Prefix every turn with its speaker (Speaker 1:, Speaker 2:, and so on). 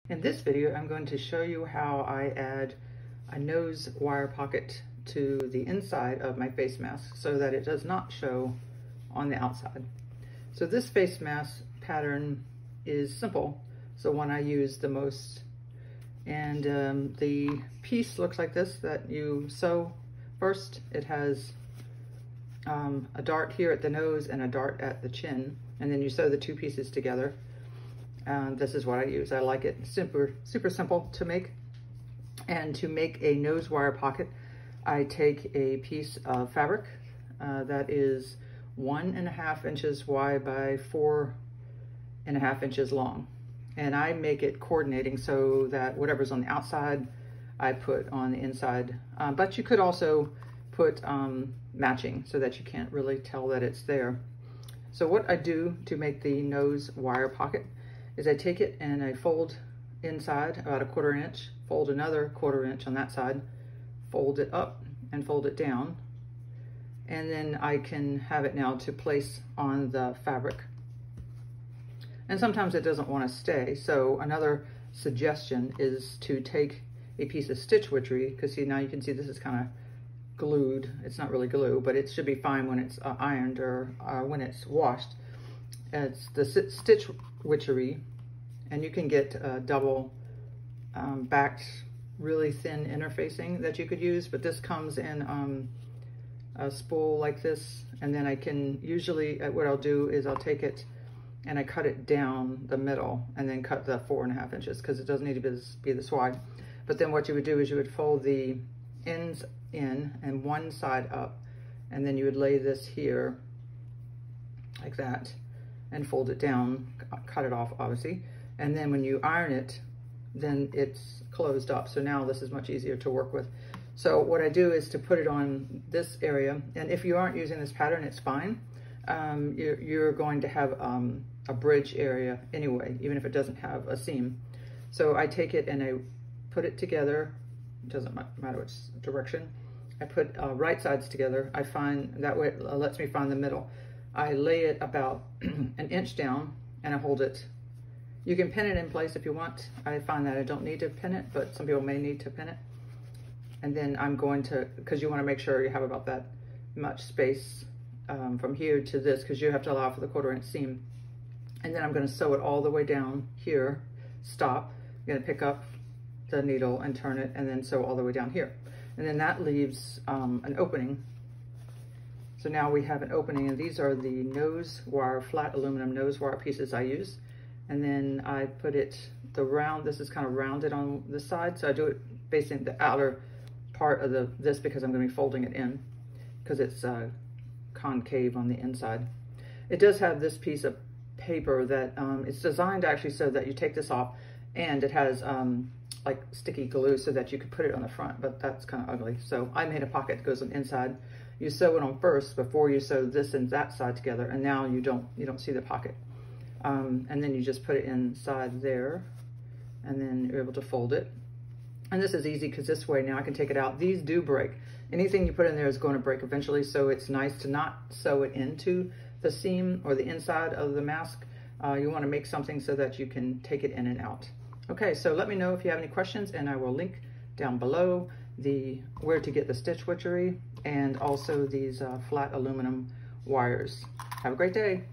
Speaker 1: In this video, I'm going to show you how I add a nose wire pocket to the inside of my face mask so that it does not show on the outside. So this face mask pattern is simple, so one I use the most. And the piece looks like this that you sew first. It has a dart here at the nose and a dart at the chin, and then you sew the two pieces together. This is what I use. I like it super simple to make. And to make a nose wire pocket, I take a piece of fabric that is 1.5 inches wide by 4.5 inches long. And I make it coordinating so that whatever's on the outside, I put on the inside. But you could also put matching so that you can't really tell that it's there. So what I do to make the nose wire pocket is I take it and I fold inside about 1/4 inch, fold another 1/4 inch on that side, fold it up and fold it down, and then I can have it now to place on the fabric. And sometimes it doesn't want to stay, so another suggestion is to take a piece of stitch witchery, because see, now you can see this is kind of glued. It's not really glue, but it should be fine when it's ironed or when it's washed. It's the stitch witchery, and you can get double backed, really thin interfacing that you could use, but this comes in a spool like this. And then I can usually, what I'll do is I'll take it and I cut it down the middle and then cut the 4.5 inches because it doesn't need to be this wide. But then what you would do is you would fold the ends in and one side up, and then you would lay this here like that and fold it down, cut it off obviously. And then when you iron it, then it's closed up. So now this is much easier to work with. So what I do is to put it on this area, and if you aren't using this pattern, it's fine. You're going to have a bridge area anyway, even if it doesn't have a seam. So I take it and I put it together. It doesn't matter which direction. I put right sides together. I find that way it lets me find the middle. I lay it about 1 inch down and I hold it. You can pin it in place if you want. I find that I don't need to pin it, but some people may need to pin it. And then I'm going to, because you want to make sure you have about that much space from here to this, because you have to allow for the 1/4 inch seam. And then I'm going to sew it all the way down here, stop. I'm going to pick up the needle and turn it and then sew all the way down here. And then that leaves an opening. So now we have an opening, and these are the nose wire, flat aluminum nose wire pieces I use. And then I put it, this is kind of rounded on the side. So I do it facing the outer part of this because I'm going to be folding it in because it's concave on the inside. It does have this piece of paper that it's designed actually so that you take this off, and it has like sticky glue so that you could put it on the front, but that's kind of ugly. So I made a pocket that goes on the inside. You sew it on first before you sew this and that side together, and now you don't see the pocket. And then you just put it inside there, and then you're able to fold it. And this is easy because this way now I can take it out. These do break. Anything you put in there is going to break eventually, so it's nice to not sew it into the seam or the inside of the mask. You want to make something so that you can take it in and out. Okay, so let me know if you have any questions, and I will link down below where to get the stitch witchery and also these flat aluminum wires. Have a great day.